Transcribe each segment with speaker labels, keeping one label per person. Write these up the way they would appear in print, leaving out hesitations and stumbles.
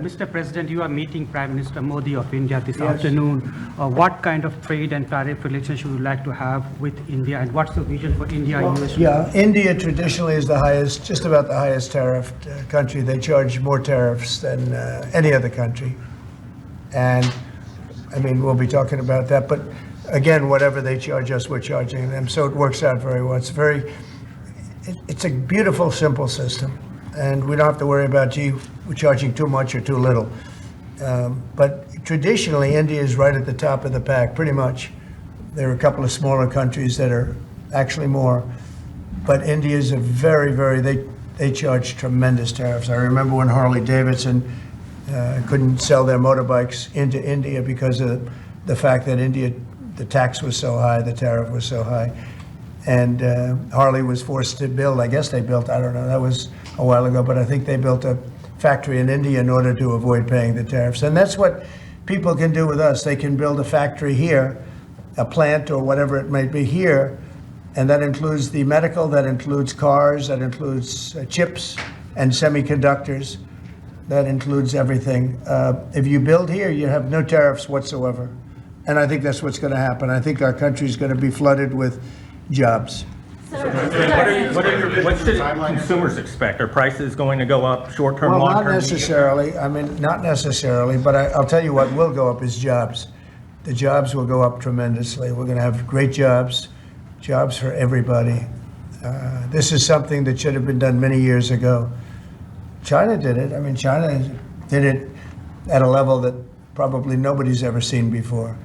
Speaker 1: Mr. President, you are meeting Prime Minister Modi of India this afternoon. What kind of trade and tariff relationship would you like to have with India, and what's the vision for India-US?
Speaker 2: Yeah, India traditionally is the highest, just about the highest tariffed country. They charge more tariffs than any other country. And I mean, we'll be talking about that, but again, whatever they charge us, we're charging them. So it works out very well. It's a beautiful, simple system. And we don't have to worry about, gee, we're charging too much or too little. But traditionally, India is right at the top of the pack, pretty much. There are a couple of smaller countries that are actually more. But India is a they charge tremendous tariffs. I remember when Harley-Davidson couldn't sell their motorbikes into India because of the fact that India, the tax was so high, the tariff was so high. And Harley was forced to build, I guess they built, I don't know, that was a while ago, but I think they built a factory in India in order to avoid paying the tariffs. And that's what people can do with us. They can build a factory here, a plant or whatever it may be here, and that includes the medical, that includes cars, that includes chips and semiconductors, that includes everything. If you build here, you have no tariffs whatsoever. And I think that's what's going to happen. I think our country is going to be flooded with jobs.
Speaker 3: What should consumers expect? Are prices going to go up short-term,
Speaker 2: Well,
Speaker 3: long-term?
Speaker 2: not necessarily. I mean, not necessarily, but I'll tell you what will go up is jobs. The jobs will go up tremendously. We're going to have great jobs for everybody. This is something that should have been done many years ago. China did it. I mean, China did it at a level that probably nobody's ever seen before.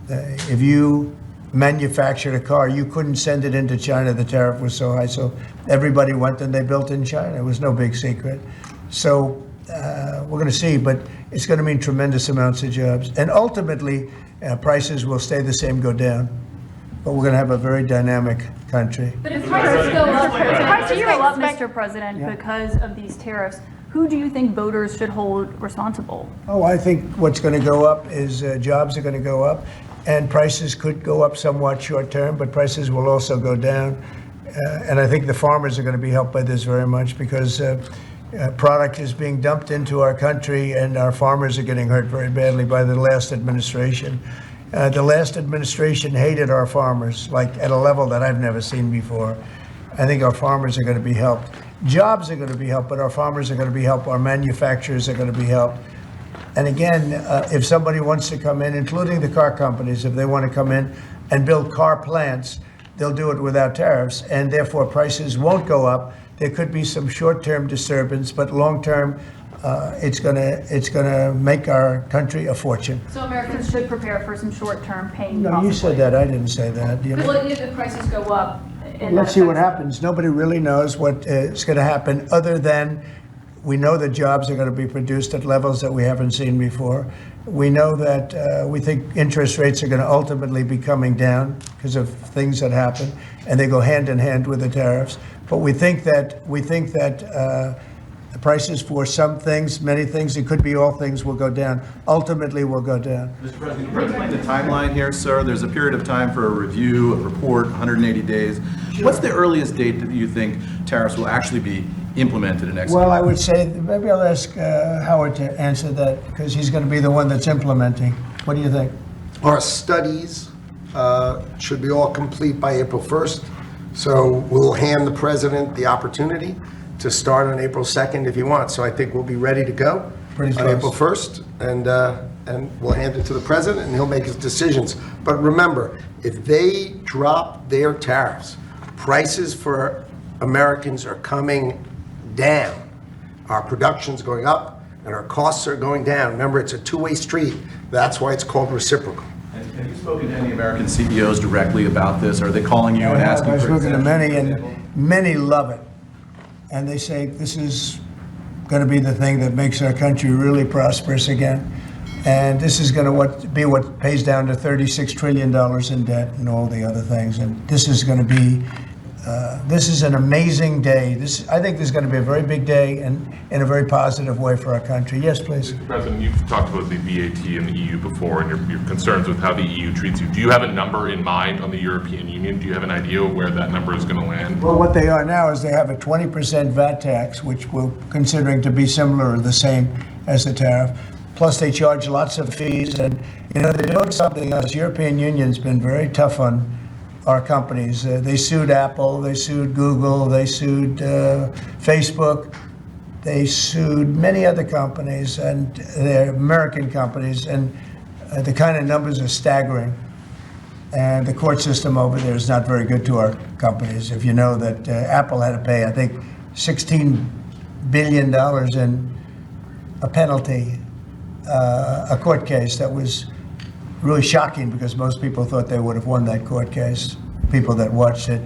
Speaker 2: If you manufactured a car, you couldn't send it into China. The tariff was so high, so everybody went and they built in China. It was no big secret. So we're going to see, but it's going to mean tremendous amounts of jobs. And ultimately, prices will stay the same, go down. But we're going to have a very dynamic country.
Speaker 4: But if prices go up, Mr. President, because of these tariffs, who do you think voters should hold responsible?
Speaker 2: Oh, I think what's going to go up is jobs are going to go up, and prices could go up somewhat short term, but prices will also go down. And I think the farmers are going to be helped by this very much because product is being dumped into our country, and our farmers are getting hurt very badly by the last administration. The last administration hated our farmers, like at a level that I've never seen before. I think our farmers are going to be helped. Jobs are going to be helped, but our farmers are going to be helped. Our manufacturers are going to be helped. And again, if somebody wants to come in, including the car companies, if they want to come in and build car plants, they'll do it without tariffs, and therefore prices won't go up. There could be some short-term disturbance, but long-term, it's gonna make our country a fortune.
Speaker 4: So Americans should prepare for some short-term pain.
Speaker 2: No, you said that. I didn't say that. You know?
Speaker 4: But if the prices go up,
Speaker 2: Let's see what happens. Nobody really knows what is going to happen other than we know that jobs are going to be produced at levels that we haven't seen before. We know that we think interest rates are going to ultimately be coming down because of things that happen, and they go hand in hand with the tariffs. But we think that the prices for some things, many things, it could be all things, will go down. Ultimately, will go down.
Speaker 5: Mr. President, can you explain the timeline here, sir? There's a period of time for a review, a report, 180 days. Sure. What's the earliest date that you think tariffs will actually be implemented and executed?
Speaker 2: Well, I would say, maybe I'll ask Howard to answer that, because he's going to be the one that's implementing. What do you think?
Speaker 6: Our studies should be all complete by April 1st. So we'll hand the president the opportunity to start on April 2nd if he wants. So I think we'll be ready to go on April 1st, and we'll hand it to the president, and he'll make his decisions. But remember, if they drop their tariffs, prices for Americans are coming down. Our production's going up, and our costs are going down. Remember, it's a two-way street. That's why it's called reciprocal.
Speaker 5: Have you spoken to any American CEOs directly about this? Are they calling you and asking for
Speaker 2: I've spoken to many,
Speaker 5: exemptions?
Speaker 2: and many love it. And they say this is going to be the thing that makes our country really prosperous again. And this is going to be what pays down to $36 trillion in debt and all the other things. And this is going to be, this is an amazing day. I think this is going to be a very big day and in a very positive way for our country. Yes, please.
Speaker 7: Mr. President, you've talked about the VAT and the EU before and your concerns with how the EU treats you. Do you have a number in mind on the European Union? Do you have an idea where that number is going to land?
Speaker 2: Well, what they are now is they have a 20% VAT tax, which we're considering to be similar or the same as the tariff. Plus, they charge lots of fees, and they're doing something else. European Union's been very tough on our companies. They sued Apple, they sued Google, they sued Facebook, they sued many other companies, and they're American companies, and the kind of numbers are staggering. And the court system over there is not very good to our companies. If you know that Apple had to pay, I think, $16 billion in a penalty, a court case that was really shocking because most people thought they would have won that court case, people that watched it.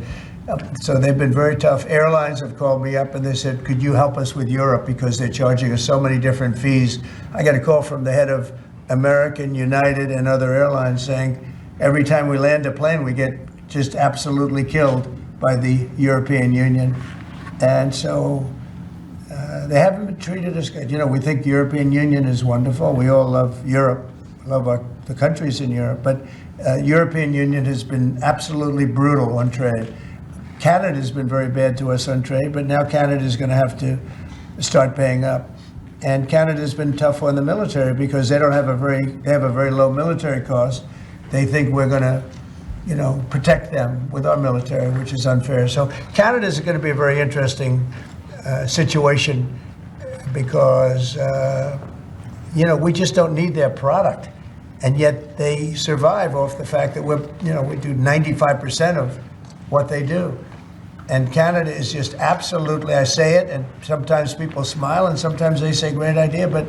Speaker 2: So they've been very tough. Airlines have called me up and they said, could you help us with Europe because they're charging us so many different fees. I got a call from the head of American, United, and other airlines saying, every time we land a plane, we get just absolutely killed by the European Union. And so they haven't been treated as good. We think the European Union is wonderful. We all love Europe, love the countries in Europe. But European Union has been absolutely brutal on trade. Canada's been very bad to us on trade, but now Canada's going to have to start paying up. And Canada's been tough on the military because they have a very low military cost. They think we're going to, protect them with our military, which is unfair. So Canada's going to be a very interesting situation because, we just don't need their product. And yet they survive off the fact that we do 95% of what they do. And Canada is just absolutely, I say it, and sometimes people smile and sometimes they say, great idea, but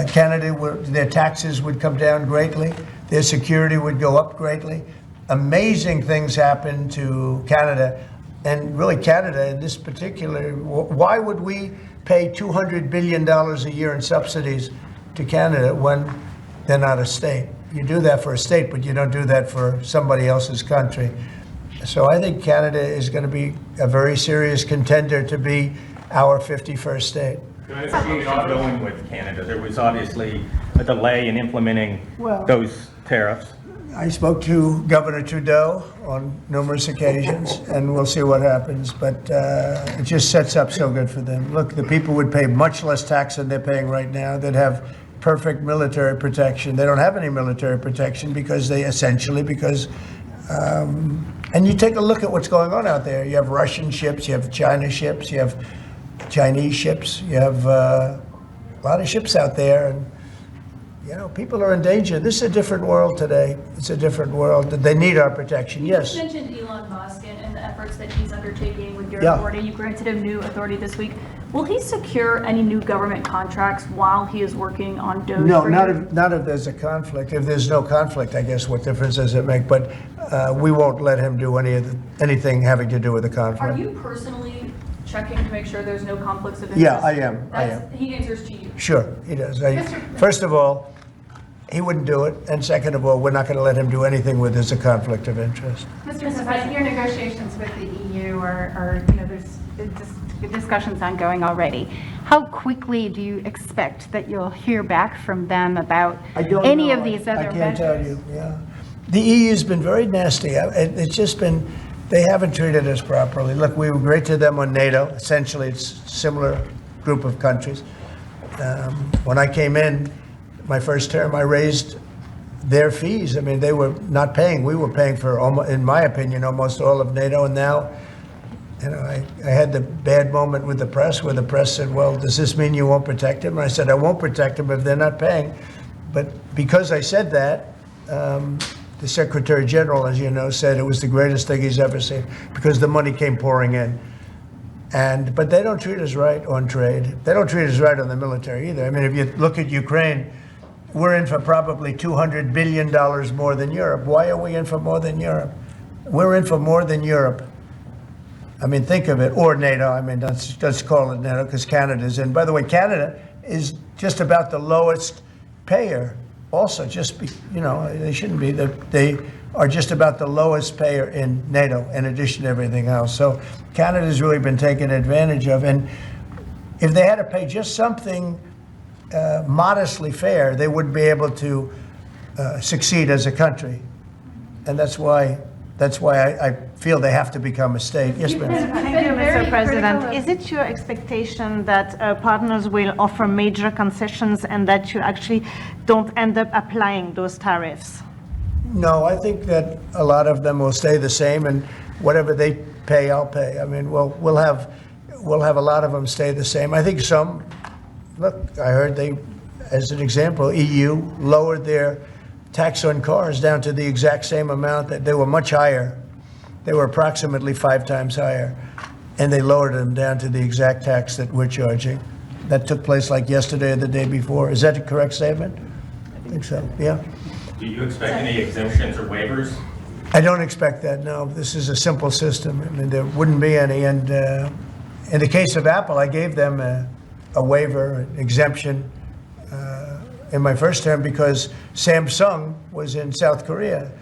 Speaker 2: Canada, their taxes would come down greatly. Their security would go up greatly. Amazing things happen to Canada. And really Canada in this particular, why would we pay $200 billion a year in subsidies to Canada when they're not a state? You do that for a state, but you don't do that for somebody else's country. So I think Canada is going to be a very serious contender to be our 51st state.
Speaker 3: Going with Canada, there was obviously a delay in implementing those tariffs.
Speaker 2: I spoke to Governor Trudeau on numerous occasions, and we'll see what happens. But it just sets up so good for them. Look, the people would pay much less tax than they're paying right now. They'd have perfect military protection. They don't have any military protection because and you take a look at what's going on out there. You have Russian ships, you have China ships, you have Chinese ships, you have a lot of ships out there, and people are in danger. This is a different world today. It's a different world. They need our protection. Yes.
Speaker 4: You mentioned Elon Musk and the efforts that he's undertaking with your authority. You granted him new authority this week. Will he secure any new government contracts while he is working on DOGE?
Speaker 2: No, not if there's a conflict. If there's no conflict, I guess what difference does it make? But we won't let him do anything having to do with the conflict.
Speaker 4: Are you personally checking to make sure there's no conflicts of interest?
Speaker 2: Yeah, I am.
Speaker 4: He answers to you.
Speaker 2: Sure, he does. First of all, he wouldn't do it. And second of all, we're not going to let him do anything where there's a conflict of interest.
Speaker 8: Mr. President, your negotiations with the EU there's discussions ongoing already. How quickly do you expect that you'll hear back from them about any of these other measures? I can't tell you, The EU's been very nasty. It's just been, they haven't treated us properly. Look, we were great to them on NATO. Essentially, it's a similar group of countries. When I came in, my first term, I raised their fees. I mean, they were not paying. We were paying for, in my opinion, almost all of NATO. And now, I had the bad moment with the press where the press said, well, does this mean you won't protect them? And I said, I won't protect them if they're not paying. But because I said that, the Secretary General, as you know, said it was the greatest thing he's ever seen because the money came pouring in. But they don't treat us right on trade. They don't treat us right on the military either. I mean, if you look at Ukraine, we're in for probably $200 billion more than Europe. Why are we in for more than Europe? We're in for more than Europe. I mean, think of it, or NATO. I mean, let's call it NATO because Canada's in. By the way, Canada is just about the lowest payer. Also, they shouldn't be. They are just about the lowest payer in NATO, in addition to everything else. So Canada's really been taken advantage of. And if they had to pay just something modestly fair, they wouldn't be able to succeed as a country. And that's why I
Speaker 2: feel they have to become a state. Yes, ma'am.
Speaker 9: Thank you,
Speaker 4: very
Speaker 9: Mr. President.
Speaker 4: critical of-
Speaker 9: Is it your expectation that partners will offer major concessions and that you actually don't end up applying those tariffs?
Speaker 2: No, I think that a lot of them will stay the same, and whatever they pay, I'll pay. I mean, we'll have a lot of them stay the same. I think some, look, I heard they, as an example, EU lowered their tax on cars down to the exact same amount. That they were much higher. They were approximately 5 times higher, and they lowered them down to the exact tax that we're charging. That took place like yesterday or the day before. Is that a correct statement? I think so, yeah.
Speaker 3: Do you expect any exemptions or waivers?
Speaker 2: I don't expect that, no. This is a simple system. I mean, there wouldn't be any. And in the case of Apple, I gave them a waiver, an exemption in my first term because Samsung was in South Korea.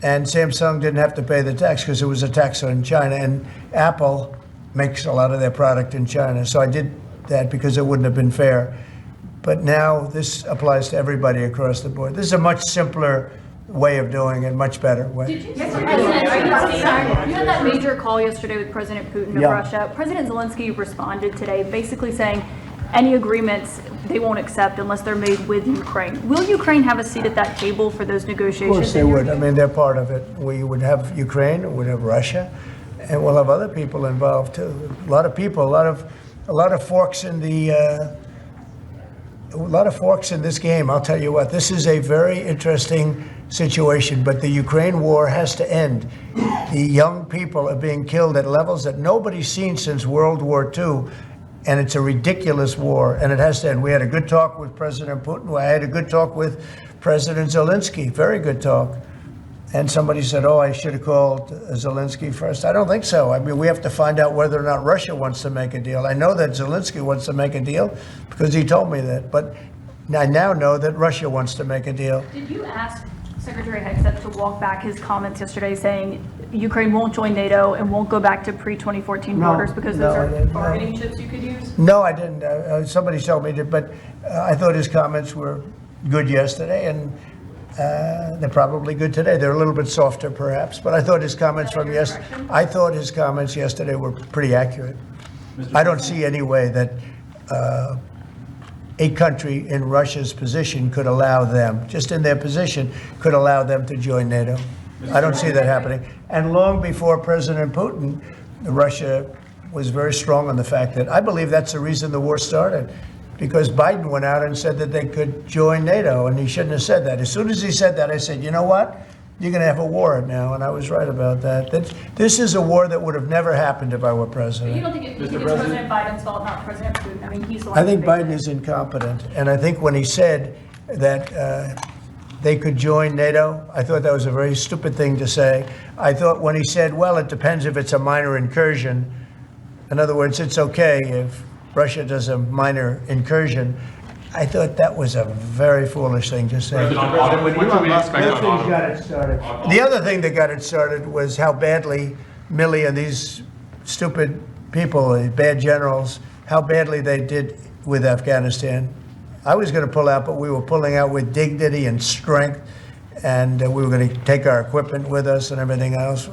Speaker 2: And Samsung didn't have to pay the tax because it was a tax on China. And Apple makes a lot of their product in China. So I did that because it wouldn't have been fair. But now this applies to everybody across the board. This is a much simpler way of doing it, much better way.
Speaker 4: You had that major call yesterday with President Putin of
Speaker 2: Yeah.
Speaker 4: Russia. President Zelensky responded today basically saying any agreements they won't accept unless they're made with Ukraine. Will Ukraine have a seat at that table for those
Speaker 2: Of
Speaker 4: negotiations?
Speaker 2: course they would. I mean, they're part of it. We would have Ukraine, we'd have Russia, and we'll have other people involved too. A lot of people, a lot of forks in the, a lot of forks in this game. I'll tell you what, this is a very interesting situation, but the Ukraine war has to end. The young people are being killed at levels that nobody's seen since World War II. And it's a ridiculous war, and it has to end. We had a good talk with President Putin. I had a good talk with President Zelensky, very good talk. And somebody said, oh, I should have called Zelensky first. I don't think so. I mean, we have to find out whether or not Russia wants to make a deal. I know that Zelensky wants to make a deal because he told me that. But I now know that Russia wants to make a deal.
Speaker 4: Did you ask Secretary Hegseth to walk back his comments yesterday saying Ukraine won't join NATO and won't go back to pre-2014 borders because those
Speaker 2: I
Speaker 4: are
Speaker 2: didn't, no.
Speaker 4: bargaining chips you could use?
Speaker 2: No, I didn't. Somebody told me that, but I thought his comments were good yesterday, and they're probably good today. They're a little bit softer, perhaps, but I thought his comments from yesterday were pretty accurate. I don't see any way that a country in Russia's position could allow them, just in their position, could allow them to join NATO. I don't see that happening. And long before President Putin, Russia was very strong on the fact that I believe that's the reason the war started, because Biden went out and said that they could join NATO, and he shouldn't have said that. As soon as he said that, I said, you know what? You're going to have a war now, and I was right about that. This is a war that would have never happened if I were president.
Speaker 4: You don't think it's President Biden's fault, not President Putin? I mean, he's the one.
Speaker 2: I think
Speaker 4: who made
Speaker 2: Biden
Speaker 4: it.
Speaker 2: is incompetent, and I think when he said that they could join NATO, I thought that was a very stupid thing to say. I thought when he said, well, it depends if it's a minor incursion. In other words, it's okay if Russia does a minor incursion. I thought that was a very foolish thing to say.
Speaker 7: President, when should we expect on auto?
Speaker 2: Got it started. The other thing that got it started was how badly Milley and these stupid people, the bad generals, how badly they did with Afghanistan. I was going to pull out, but we were pulling out with dignity and strength, and we were going to take our equipment with us and everything else.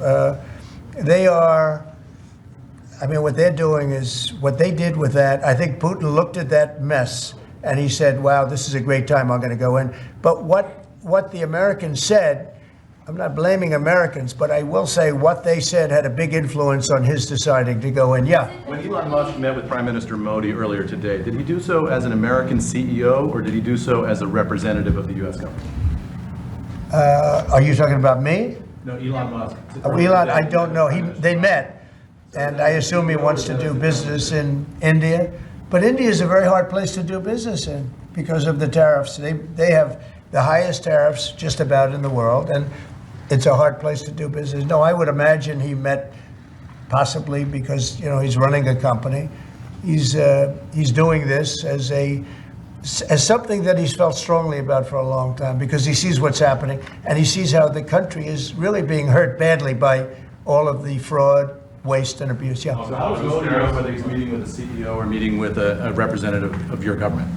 Speaker 2: They are, I mean, what they're doing is, what they did with that, I think Putin looked at that mess and he said, wow, this is a great time, I'm going to go in. But what the Americans said, I'm not blaming Americans, but I will say what they said had a big influence on his deciding to go in. Yeah.
Speaker 5: When Elon Musk met with Prime Minister Modi earlier today, did he do so as an American CEO or did he do so as a representative of the U.S. government?
Speaker 2: Are you talking about me?
Speaker 5: No, Elon Musk.
Speaker 2: Elon, I don't know. They met, and I assume he wants to do business in India. But India is a very hard place to do business in because of the tariffs. They have the highest tariffs just about in the world, and it's a hard place to do business. No, I would imagine he met possibly because, he's running a company. He's doing this as something that he's felt strongly about for a long time because he sees what's happening and he sees how the country is really being hurt badly by all of the fraud, waste, and abuse. Yeah.
Speaker 5: So how does Modi know whether he's meeting with a CEO or meeting with a representative of your government?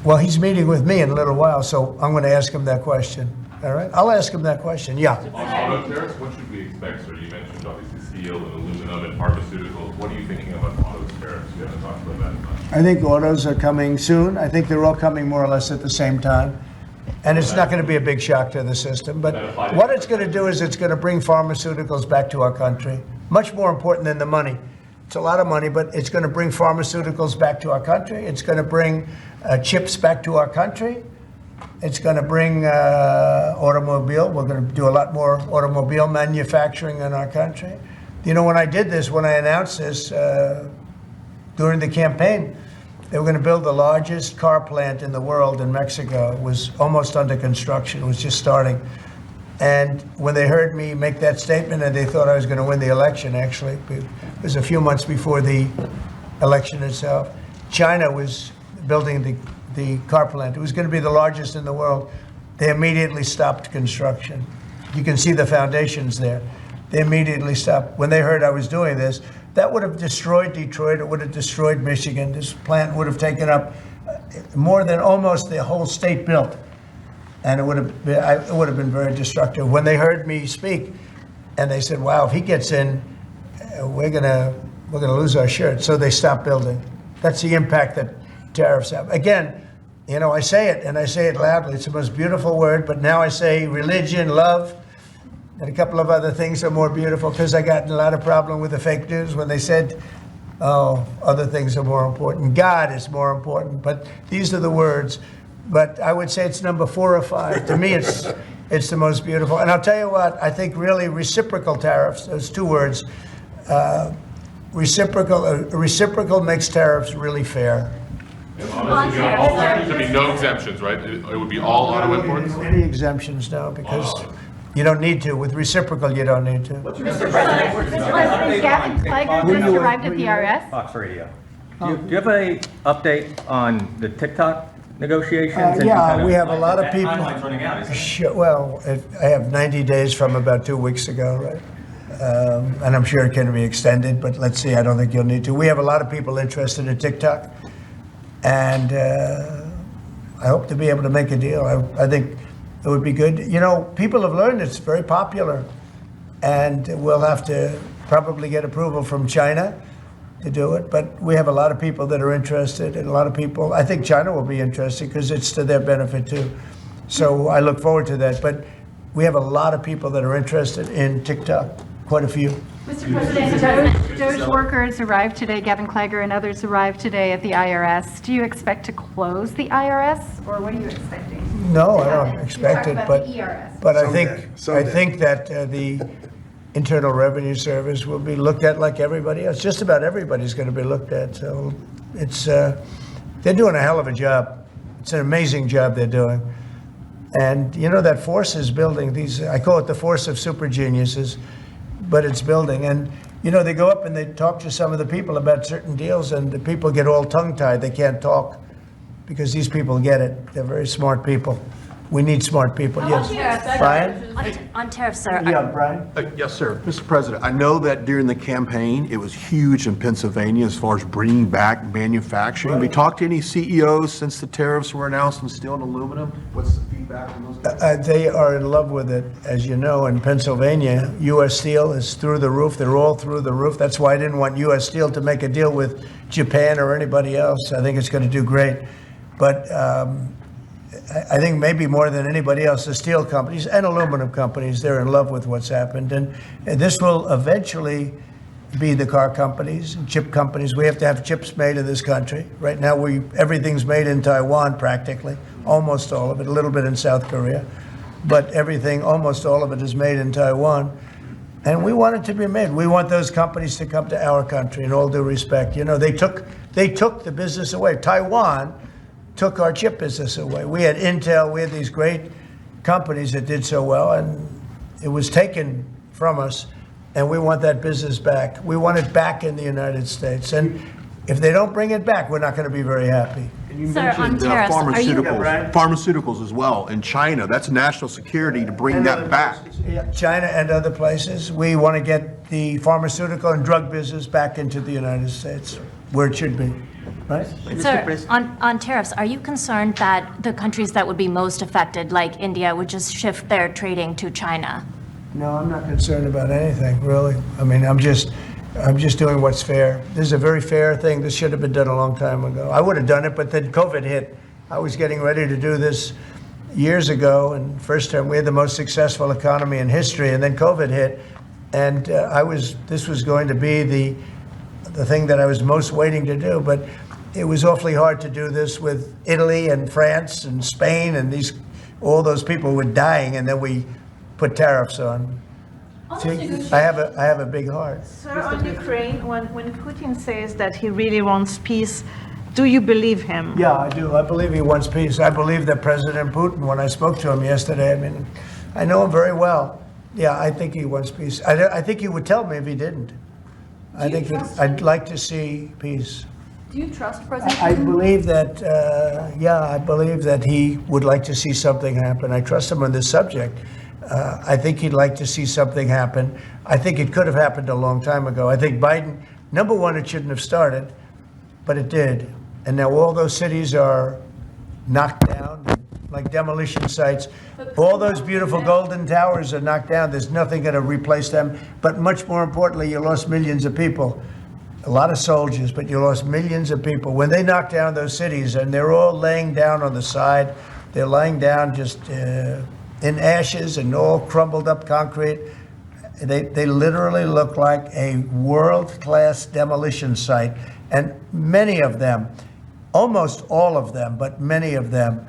Speaker 2: Well, he's meeting with me in a little while, so I'm going to ask him that question. All right, I'll ask him that question, yeah.
Speaker 7: On auto tariffs, what should we expect, sir? You mentioned obviously steel and aluminum and pharmaceuticals. What are you thinking about auto tariffs? We haven't talked about that much.
Speaker 2: I think autos are coming soon. I think they're all coming more or less at the same time. And it's not going to be a big shock to the system. But what it's going to do is it's going to bring pharmaceuticals back to our country. Much more important than the money. It's a lot of money, but it's going to bring pharmaceuticals back to our country. It's going to bring chips back to our country. It's going to bring automobile. We're going to do a lot more automobile manufacturing in our country. You know, when I did this, when I announced this during the campaign, they were going to build the largest car plant in the world in Mexico. It was almost under construction. It was just starting. And when they heard me make that statement, and they thought I was going to win the election, actually, it was a few months before the election itself, China was building the car plant. It was going to be the largest in the world. They immediately stopped construction. You can see the foundations there. They immediately stopped. When they heard I was doing this, that would have destroyed Detroit. It would have destroyed Michigan. This plant would have taken up more than almost the whole state built. And it would have been very destructive. When they heard me speak, and they said, "Wow, if he gets in, we're gonna lose our shirt." So they stopped building. That's the impact that tariffs have. Again, you know, I say it, and I say it loudly. It's the most beautiful word. But now I say religion, love, and a couple of other things are more beautiful, because I got in a lot of problem with the fake news when they said, "Oh, other things are more important. God is more important." But these are the words. But I would say it's number 4 or 5. To me, it's the most beautiful. And I'll tell you what, I think really reciprocal tariffs, those 2 words, reciprocal makes tariffs really fair.
Speaker 7: Honestly, all countries, I mean, no exemptions, right? It would be all auto imports?
Speaker 2: Any exemptions now, because you don't need to. With reciprocal, you don't need to.
Speaker 8: Mr. President, Gavin Clegg just arrived at the IRS.
Speaker 3: Fox Radio. Do you have a update on the TikTok negotiations?
Speaker 2: Yeah, we have a lot of people.
Speaker 3: Timeline's running out, isn't it?
Speaker 2: Sure, well, I have 90 days from about 2 weeks ago, right? And I'm sure it can be extended, but let's see, I don't think you'll need to. We have a lot of people interested in TikTok, and I hope to be able to make a deal. I think it would be good. You know, people have learned it's very popular, and we'll have to probably get approval from China to do it, but we have a lot of people that are interested, and a lot of people, I think China will be interested because it's to their benefit too. So I look forward to that, but we have a lot of people that are interested in TikTok, quite a few.
Speaker 8: Mr. President, DOGE workers arrived today, Gavin Clegg and others arrived today at the IRS. Do you expect to close the IRS, or what are you expecting?
Speaker 2: No, I don't expect it, but I
Speaker 6: Someday.
Speaker 2: think that the Internal Revenue Service will be looked at like everybody else. Just about everybody's going to be looked at. So it's they're doing a hell of a job. It's an amazing job they're doing. And you know, that force is building these, I call it the force of super geniuses, but it's building. And you know, they go up and they talk to some of the people about certain deals, and the people get all tongue-tied. They can't talk because these people get it. They're very smart people. We need smart people. Yes. Brian?
Speaker 10: On tariffs, sir.
Speaker 2: Yeah, Brian?
Speaker 11: Yes, sir. Mr. President, I know that during the campaign, it was huge in Pennsylvania as far as bringing back manufacturing. Have we talked to any CEOs since the tariffs were announced on steel and aluminum? What's the feedback from those guys?
Speaker 2: They are in love with it. As you know, in Pennsylvania, U.S. Steel is through the roof. They're all through the roof. That's why I didn't want U.S. Steel to make a deal with Japan or anybody else. I think it's going to do great. But I think maybe more than anybody else, the steel companies and aluminum companies, they're in love with what's happened. And this will eventually be the car companies and chip companies. We have to have chips made in this country. Right now, everything's made in Taiwan practically, almost all of it, a little bit in South Korea. But everything, almost all of it is made in Taiwan. And we want it to be made. We want those companies to come to our country, in all due respect. You know, they took the business away. Taiwan took our chip business away. We had Intel, we had these great companies that did so well, and it was taken from us, and we want that business back. We want it back in the United States. And if they don't bring it back, we're not going to be very happy.
Speaker 11: You
Speaker 10: Sir, on
Speaker 11: mentioned
Speaker 10: tariffs, are you-
Speaker 11: pharmaceuticals as well in China. That's national security to bring that back.
Speaker 2: Yeah, China and other places. We want to get the pharmaceutical and drug business back into the United States, where it should be. right?
Speaker 10: Sir, on tariffs, are you concerned that the countries that would be most affected, like India, would just shift their trading to China?
Speaker 2: No, I'm not concerned about anything, really. I mean, I'm just doing what's fair. This is a very fair thing. This should have been done a long time ago. I would have done it, but then COVID hit. I was getting ready to do this years ago, and first time we had the most successful economy in history, and then COVID hit, and this was going to be the thing that I was most waiting to do, but it was awfully hard to do this with Italy and France and Spain, and all those people were dying, and then we put tariffs on. See, I have a big heart.
Speaker 9: Sir, on Ukraine, when Putin says that he really wants peace, do you believe him?
Speaker 2: Yeah, I do. I believe he wants peace. I believe that President Putin, when I spoke to him yesterday, I mean, I know him very well. Yeah, I think he wants peace. I think he would tell me if he didn't. I'd like to see peace.
Speaker 4: Do you trust President
Speaker 2: I
Speaker 4: Putin?
Speaker 2: believe that, I believe that he would like to see something happen. I trust him on this subject. I think he'd like to see something happen. I think it could have happened a long time ago. I think Biden, number one, it shouldn't have started, but it did. And now all those cities are knocked down, like demolition sites. All those beautiful golden towers are knocked down. There's nothing going to replace them. But much more importantly, you lost millions of people. A lot of soldiers, but you lost millions of people. When they knocked down those cities, and they're all laying down on the side, they're lying down just in ashes and all crumbled up concrete. They literally look like a world-class demolition site. And many of them, almost all of them, but many of them,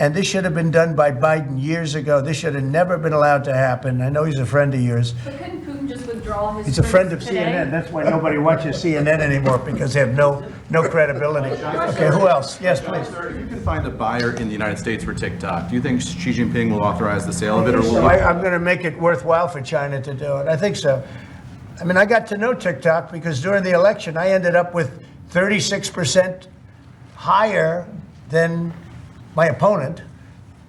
Speaker 2: and this should have been done by Biden years ago. This should have never been allowed to happen. I know he's a friend of yours.
Speaker 4: But couldn't Putin just withdraw his
Speaker 2: He's a friend of
Speaker 4: troops today?
Speaker 2: CNN. That's why nobody watches CNN anymore, because they have no credibility. Okay, who else? Yes, please.
Speaker 5: Sir, if you can find a buyer in the United States for TikTok, do you think Xi Jinping will authorize the sale of it, or will
Speaker 2: So I'm going to make it worthwhile for China to do it. I think so. I mean, I got to know TikTok because during the election, I ended up with 36% higher than my opponent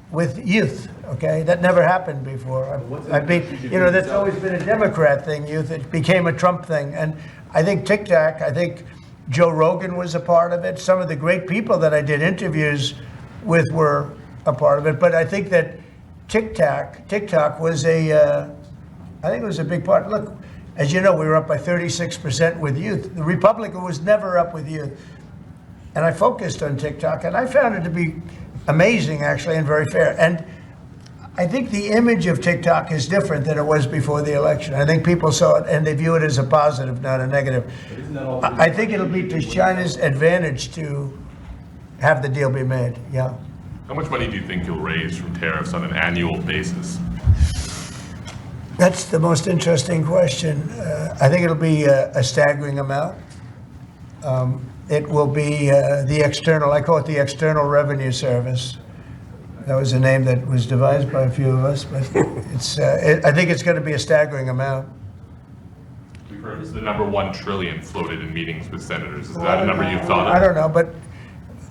Speaker 2: with youth. Okay, that never happened before. That's always been a Democrat thing, youth. It became a Trump thing. And I think TikTok, I think Joe Rogan was a part of it. Some of the great people that I did interviews with were a part of it. But I think that TikTok was I think it was a big part. Look, as you know, we were up by 36% with youth. The Republican was never up with youth. And I focused on TikTok, and I found it to be amazing, actually, and very fair. And I think the image of TikTok is different than it was before the election. I think people saw it, and they view it as a positive, not a negative. I think it'll be to China's advantage to have the deal be made, yeah.
Speaker 7: How much money do you think you'll raise from tariffs on an annual basis?
Speaker 2: That's the most interesting question. I think it'll be a staggering amount. It will be I call it the External Revenue Service. That was a name that was devised by a few of us, but I think it's going to be a staggering amount.
Speaker 7: We've heard the number 1 trillion floated in meetings with senators. Is that a number you've thought of?
Speaker 2: I don't know, but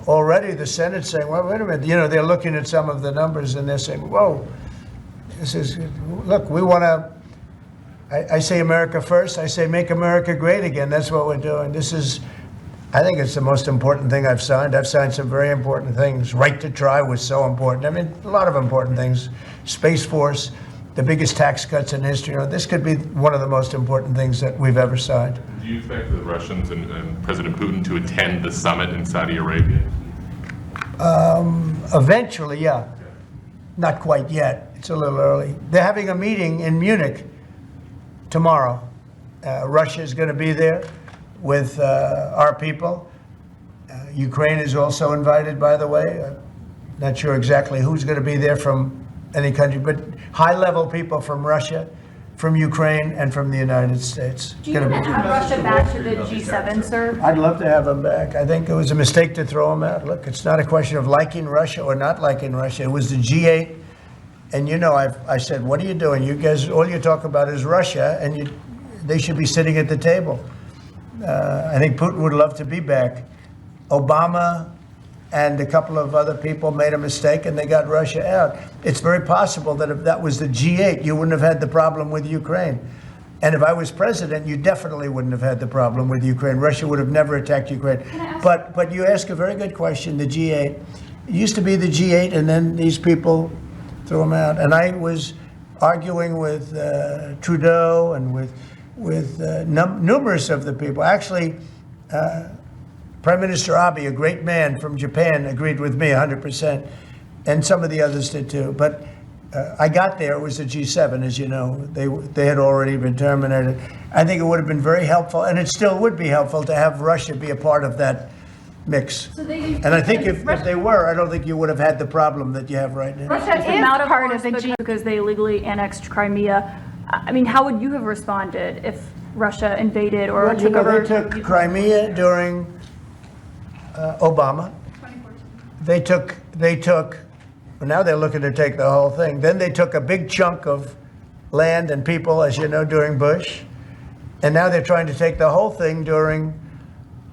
Speaker 2: already the Senate's saying, well, wait a minute, they're looking at some of the numbers and they're saying, whoa, look, we want to, I say America first, I say make America great again. That's what we're doing. I think it's the most important thing I've signed. I've signed some very important things. Right to try was so important. I mean, a lot of important things. Space Force, the biggest tax cuts in history. This could be one of the most important things that we've ever signed.
Speaker 7: Do you expect the Russians and President Putin to attend the summit in Saudi Arabia?
Speaker 2: Eventually, yeah. Not quite yet. It's a little early. They're having a meeting in Munich tomorrow. Russia is going to be there with our people. Ukraine is also invited, by the way. Not sure exactly who's going to be there from any country, but high-level people from Russia, from Ukraine, and from the United States.
Speaker 4: Do you want to add Russia back to the G7, sir?
Speaker 2: I'd love to have them back. I think it was a mistake to throw them out. Look, it's not a question of liking Russia or not liking Russia. It was the G8, and I said, what are you doing? You guys, all you talk about is Russia, and they should be sitting at the table. I think Putin would love to be back. Obama and a couple of other people made a mistake and they got Russia out. It's very possible that if that was the G8, you wouldn't have had the problem with Ukraine. And if I was president, you definitely wouldn't have had the problem with Ukraine. Russia would have never attacked Ukraine. But you ask a very good question, the G8. It used to be the G8, and then these people threw them out. And I was arguing with Trudeau and with numerous of the people. Actually, Prime Minister Abe, a great man from Japan, agreed with me 100%, and some of the others did too. But I got there, it was the G7, as you know. They had already been terminated. I think it would have been very helpful, and it still would be helpful to have Russia be a part of that mix. And I think if they were, I don't think you would have had the problem that you have right now.
Speaker 8: Russia is
Speaker 4: Amount of
Speaker 8: part
Speaker 4: force
Speaker 8: of the G.
Speaker 4: because they illegally annexed Crimea. I mean, how would you have responded if Russia invaded or
Speaker 2: Well, you
Speaker 4: took
Speaker 2: know,
Speaker 4: over?
Speaker 2: they took Crimea during Obama. They took, well, now they're looking to take the whole thing. Then they took a big chunk of land and people, as you know, during Bush. And now they're trying to take the whole thing during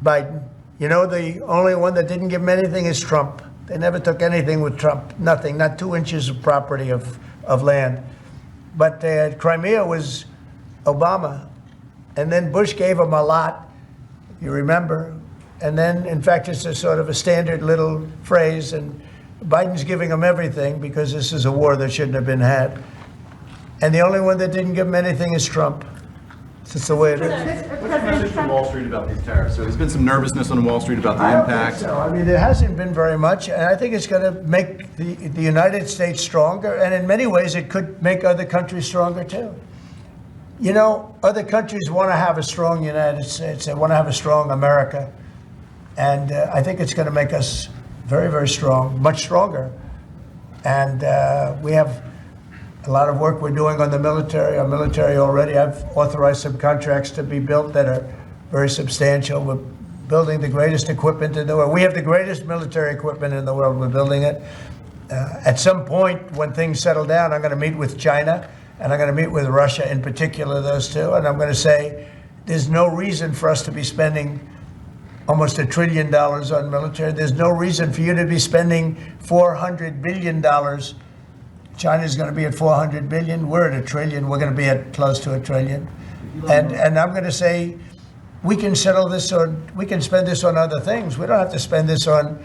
Speaker 2: Biden. You know, the only one that didn't give them anything is Trump. They never took anything with Trump, nothing, not 2 inches of property of land. But Crimea was Obama. And then Bush gave them a lot, you remember. And then, in fact, it's a sort of a standard little phrase, and Biden's giving them everything because this is a war that shouldn't have been had. And the only one that didn't give them anything is Trump. It's just the way it is.
Speaker 5: What's the message from Wall Street about these tariffs? So there's been some nervousness on Wall Street about the
Speaker 2: I don't think
Speaker 5: impact.
Speaker 2: so. I mean, there hasn't been very much, and I think it's going to make the United States stronger, and in many ways it could make other countries stronger too. You know, other countries want to have a strong United States. They want to have a strong America. And I think it's going to make us very, very strong, much stronger. And we have a lot of work we're doing on the military. Our military already, I've authorized some contracts to be built that are very substantial. We're building the greatest equipment in the world. We have the greatest military equipment in the world. We're building it. At some point, when things settle down, I'm going to meet with China, and I'm going to meet with Russia in particular, those two. And I'm going to say, there's no reason for us to be spending almost $1 trillion on military. There's no reason for you to be spending $400 billion. China's going to be at 400 billion. We're at $1 trillion. We're going to be at close to $1 trillion. And I'm going to say, we can settle this on, we can spend this on other things. We don't have to spend this on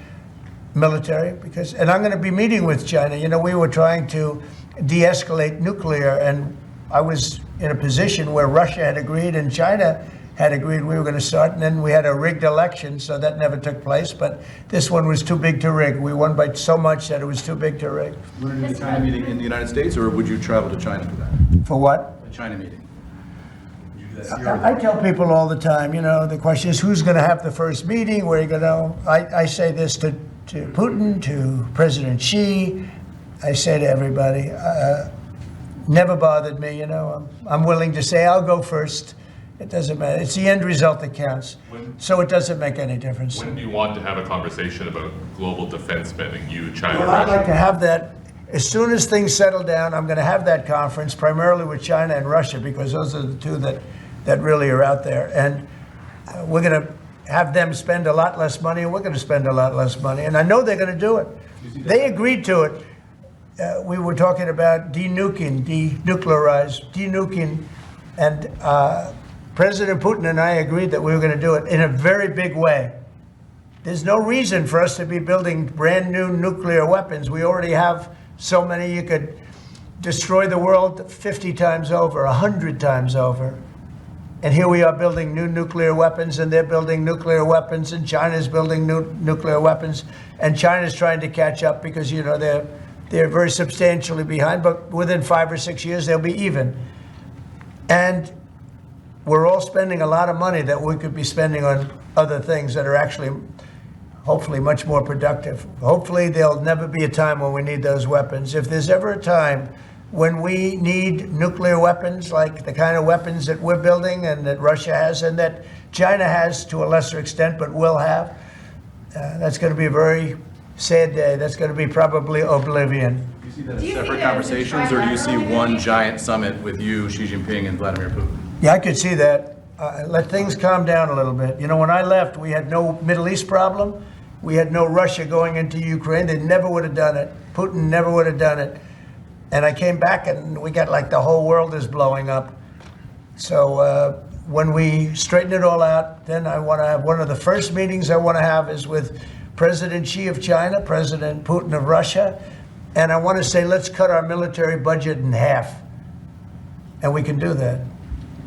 Speaker 2: military because, and I'm going to be meeting with China. You know, we were trying to de-escalate nuclear, and I was in a position where Russia had agreed and China had agreed we were going to start, and then we had a rigged election, so that never took place. But this one was too big to rig. We won by so much that it was too big to rig.
Speaker 5: You want to do the China meeting in the United States, or would you travel to China for that?
Speaker 2: For what?
Speaker 5: The China meeting. Would you do that here or
Speaker 2: I
Speaker 5: there?
Speaker 2: tell people all the time, you know, the question is who's going to have the first meeting, where are you going to, I say this to Putin, to President Xi, I say to everybody, never bothered me, you know, I'm willing to say I'll go first. It doesn't matter. It's the end result that counts. So it doesn't make any difference.
Speaker 7: When do you want to have a conversation about global defense spending, you, China,
Speaker 2: Well, I'd
Speaker 7: Russia?
Speaker 2: like to have that, as soon as things settle down, I'm going to have that conference, primarily with China and Russia, because those are the two that really are out there. And we're going to have them spend a lot less money, and we're going to spend a lot less money. And I know they're going to do it. They agreed to it. We were talking about denuclearizing, and President Putin and I agreed that we were going to do it in a very big way. There's no reason for us to be building brand new nuclear weapons. We already have so many. You could destroy the world 50 times over, 100 times over. And here we are building new nuclear weapons, and they're building nuclear weapons, and China's building new nuclear weapons, and China's trying to catch up because, you know, they're very substantially behind, but within 5 or 6 years, they'll be even. And we're all spending a lot of money that we could be spending on other things that are actually, hopefully, much more productive. Hopefully, there'll never be a time when we need those weapons. If there's ever a time when we need nuclear weapons, like the kind of weapons that we're building and that Russia has and that China has to a lesser extent, but will have, that's going to be a very sad day. That's going to be probably oblivion.
Speaker 5: Do you see that as separate conversations, or do you see one giant summit with you, Xi Jinping, and Vladimir Putin?
Speaker 2: Yeah, I could see that. Let things calm down a little bit. You know, when I left, we had no Middle East problem. We had no Russia going into Ukraine. They never would have done it. Putin never would have done it. And I came back and we got like the whole world is blowing up. So when we straighten it all out, then I want to have one of the first meetings I want to have is with President Xi of China, President Putin of Russia, and I want to say, let's cut our military budget in half. And we can do that.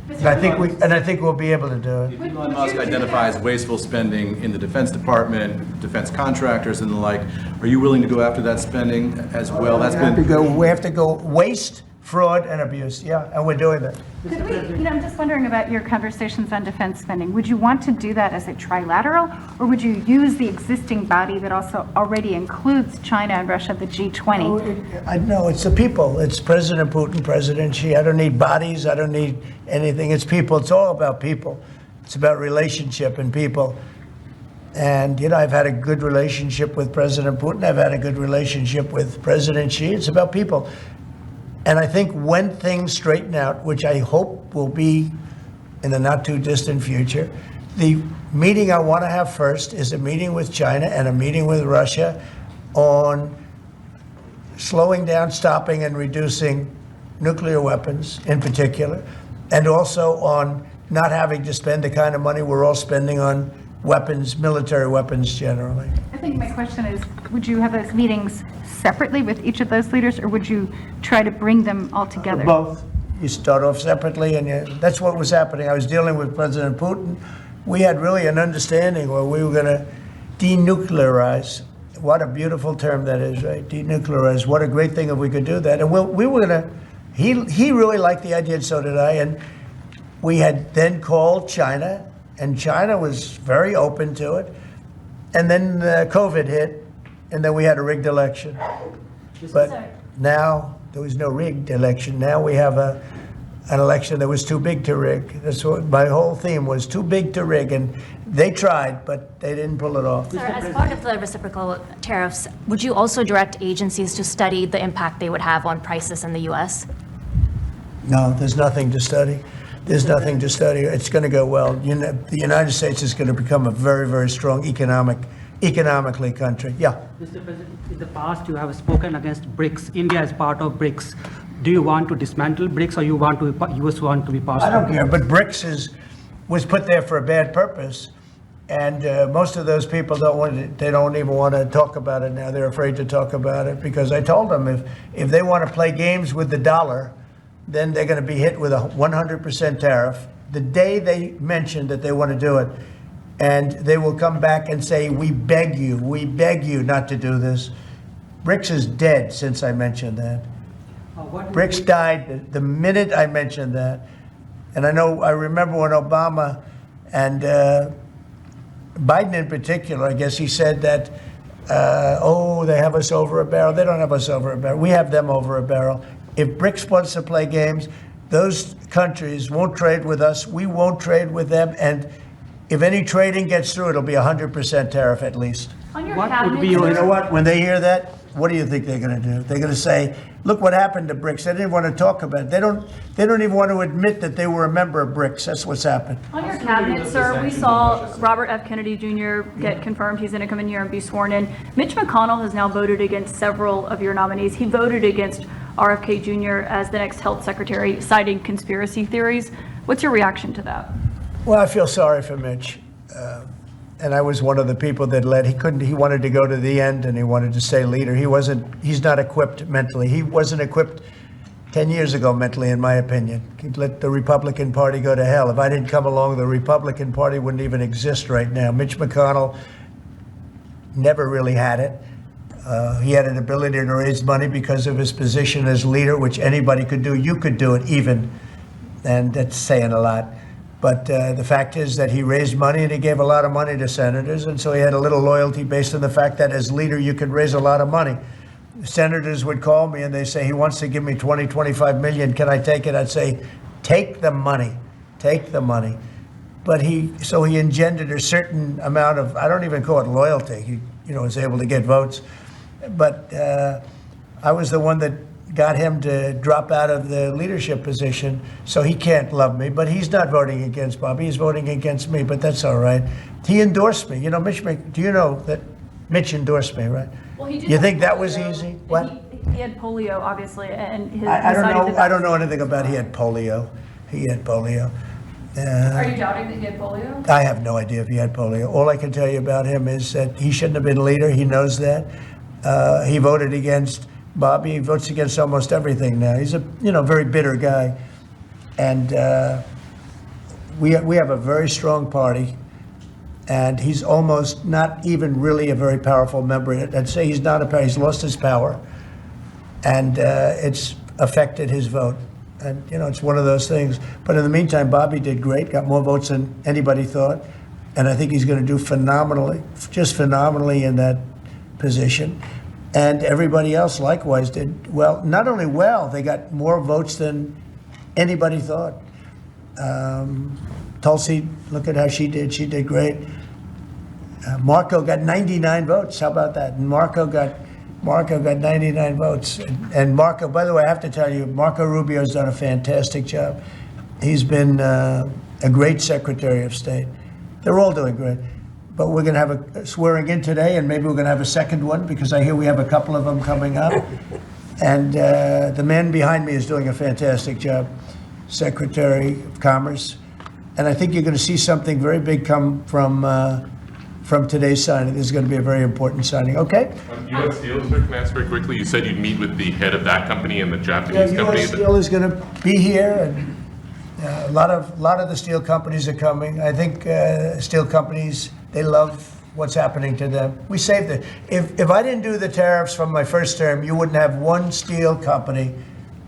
Speaker 2: And I think we'll be able to do it.
Speaker 5: If Elon Musk identifies wasteful spending in the Defense Department, defense contractors and the like, are you willing to go after that spending as well? That's
Speaker 2: We have to go waste, fraud, and abuse. Yeah, and we're doing that.
Speaker 8: Could we, I'm just wondering about your conversations on defense spending. Would you want to do that as a trilateral, or would you use the existing body that also already includes China and Russia, the G20?
Speaker 2: No, it's the people. It's President Putin, President Xi. I don't need bodies. I don't need anything. It's people. It's all about people. It's about relationship and people. And, I've had a good relationship with President Putin. I've had a good relationship with President Xi. It's about people. And I think when things straighten out, which I hope will be in the not too distant future, the meeting I want to have first is a meeting with China and a meeting with Russia on slowing down, stopping, and reducing nuclear weapons in particular, and also on not having to spend the kind of money we're all spending on weapons, military weapons generally.
Speaker 8: I think my question is, would you have those meetings separately with each of those leaders, or would you try to bring them all together?
Speaker 2: Both. You start off separately, and that's what was happening. I was dealing with President Putin. We had really an understanding where we were going to denuclearize. What a beautiful term that is, right? Denuclearize. What a great thing if we could do that. And we were going to, he really liked the idea, and so did I. And we had then called China, and China was very open to it. And then COVID hit, and then we had a rigged election. But now there was no rigged election. Now we have an election that was too big to rig. That's what my whole theme was, too big to rig. And they tried, but they didn't pull it off.
Speaker 10: Sir, as part of the reciprocal tariffs, would you also direct agencies to study the impact they would have on prices in the U.S.?
Speaker 2: No, there's nothing to study. There's nothing to study. It's going to go well. The United States is going to become a very, very strong economically country. Yeah.
Speaker 1: Mr. President, in the past you have spoken against BRICS. India is part of BRICS. Do you want to dismantle BRICS, or US want to be part of it?
Speaker 2: I don't care, but BRICS was put there for a bad purpose. And most of those people they don't even want to talk about it now. They're afraid to talk about it because I told them if they want to play games with the dollar, then they're going to be hit with a 100% tariff the day they mention that they want to do it. And they will come back and say, we beg you not to do this. BRICS is dead since I mentioned that. BRICS died the minute I mentioned that. And I remember when Obama and Biden in particular, I guess he said that, they have us over a barrel. They don't have us over a barrel. We have them over a barrel. If BRICS wants to play games, those countries won't trade with us. We won't trade with them. And if any trading gets through, it'll be 100% tariff at least.
Speaker 4: On your
Speaker 1: What
Speaker 4: cabinet,
Speaker 1: would be
Speaker 2: You
Speaker 1: your-
Speaker 2: know what? When they hear that, what do you think they're going to do? They're going to say, look what happened to BRICS. They didn't want to talk about it. They don't even want to admit that they were a member of BRICS. That's what's happened.
Speaker 4: On your cabinet, sir, we saw Robert F. Kennedy Jr. get confirmed. He's going to come in here and be sworn in. Mitch McConnell has now voted against several of your nominees. He voted against RFK Jr. as the next health secretary, citing conspiracy theories. What's your reaction to that?
Speaker 2: Well, I feel sorry for Mitch. And I was one of the people that he wanted to go to the end and he wanted to stay leader. He's not equipped mentally. He wasn't equipped 10 years ago mentally, in my opinion. He'd let the Republican Party go to hell. If I didn't come along, the Republican Party wouldn't even exist right now. Mitch McConnell never really had it. He had an ability to raise money because of his position as leader, which anybody could do. You could do it even, and that's saying a lot. But the fact is that he raised money and he gave a lot of money to senators, and so he had a little loyalty based on the fact that as leader you could raise a lot of money. Senators would call me and they say, he wants to give me 25 million, can I take it? I'd say, take the money. But he engendered a certain amount of, I don't even call it loyalty. He was able to get votes. But I was the one that got him to drop out of the leadership position, so he can't love me. But he's not voting against Bobby, he's voting against me, but that's all right. He endorsed me. Do you know that Mitch endorsed me, right?
Speaker 4: Well, he did.
Speaker 2: You think that was easy? What?
Speaker 4: He had polio, obviously, and his.
Speaker 2: I don't know anything about he had polio. He had polio.
Speaker 4: Are you doubting that he had polio?
Speaker 2: I have no idea if he had polio. All I can tell you about him is that he shouldn't have been leader. He knows that. He voted against Bobby. He votes against almost everything now. He's a very bitter guy, and we have a very strong party. And he's almost not even really a very powerful member. I'd say he's not he's lost his power, and it's affected his vote. And, it's one of those things. But in the meantime, Bobby did great, got more votes than anybody thought. And I think he's going to do phenomenally, just phenomenally in that position. And everybody else likewise did well. Not only well, they got more votes than anybody thought. Tulsi, look at how she did. She did great. Marco got 99 votes. How about that? And Marco got 99 votes. And Marco, by the way, I have to tell you, Marco Rubio's done a fantastic job. He's been a great Secretary of State. They're all doing great. But we're going to have a swearing in today, and maybe we're going to have a second one, because I hear we have a couple of them coming up. And the man behind me is doing a fantastic job, Secretary of Commerce. And I think you're going to see something very big come from today's signing. This is going to be a very important signing. Okay?
Speaker 7: On U.S. Steel, sir, can I ask very quickly? You said you'd meet with the head of that company and the Japanese company.
Speaker 2: U.S. Steel is going to be here, and a lot of the steel companies are coming. I think steel companies, they love what's happening to them. We saved it. If I didn't do the tariffs from my first term, you wouldn't have one steel company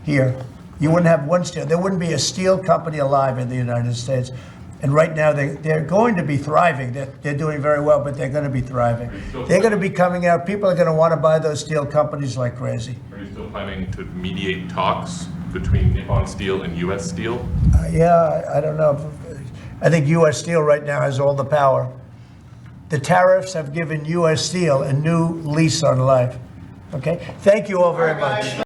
Speaker 2: here. You wouldn't have one steel. There wouldn't be a steel company alive in the United States. And right now, they're going to be thriving. They're doing very well, but they're going to be thriving. They're going to be coming out. People are going to want to buy those steel companies like crazy.
Speaker 7: Are you still planning to mediate talks between Nippon Steel and U.S. Steel?
Speaker 2: Yeah, I don't know. I think U.S. Steel right now has all the power. The tariffs have given U.S. Steel a new lease on life. Okay? Thank you all very much.